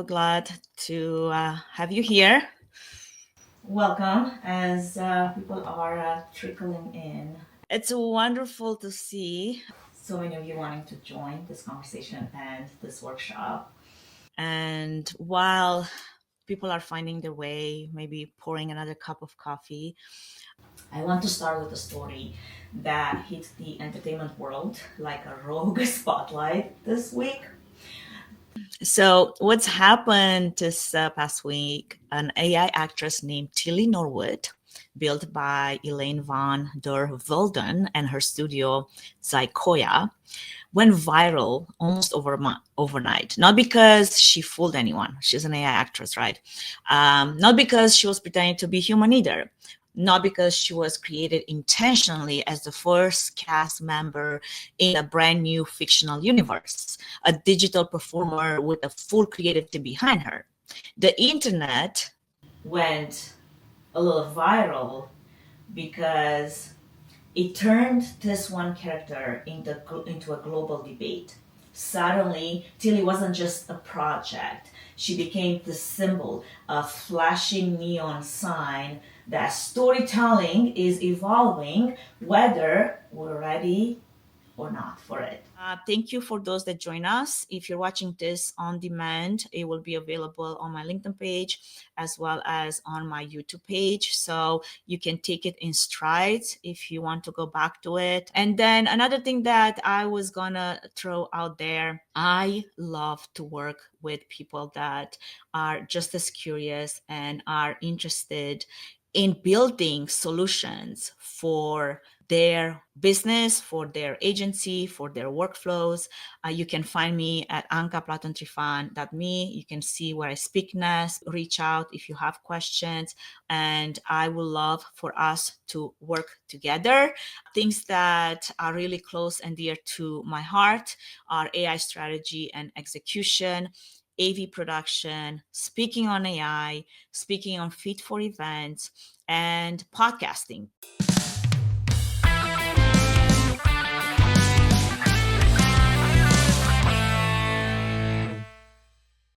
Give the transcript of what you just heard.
so glad to have you here. Welcome as people are trickling in. It's wonderful to see so many of you wanting to join this conversation and this workshop. And while people are finding their way, maybe pouring another cup of coffee, I want to start with a story that hit the entertainment world like a rogue spotlight this week. So, what's happened this past week? An AI actress named Tilly Norwood, built by Elaine van der Velden and her studio Zykoya, went viral almost overnight. Not because she fooled anyone. She's an AI actress, right? Not because she was pretending to be human either. Not because she was created intentionally as the first cast member in a brand new fictional universe, a digital performer with a full creative team behind her. The internet went a little viral because it turned this one character into a global debate. Suddenly, Tilly wasn't just a project. She became the symbol, a flashing neon sign that storytelling is evolving, whether we're ready or not for it. Thank you for those that join us. If you're watching this on demand, it will be available on my LinkedIn page as well as on my YouTube page. So you can take it in strides if you want to go back to it. And then another thing that I was gonna throw out there, I love to work with people that are just as curious and are interested in building solutions for their business, for their agency, for their workflows. You can find me at anka.Tree-Fan.me. You can see where I speak next. Reach out if you have questions, and I would love for us to work together. Things that are really close and dear to my heart are AI strategy and execution, AV production, speaking on AI, speaking on Fit for Events, and podcasting.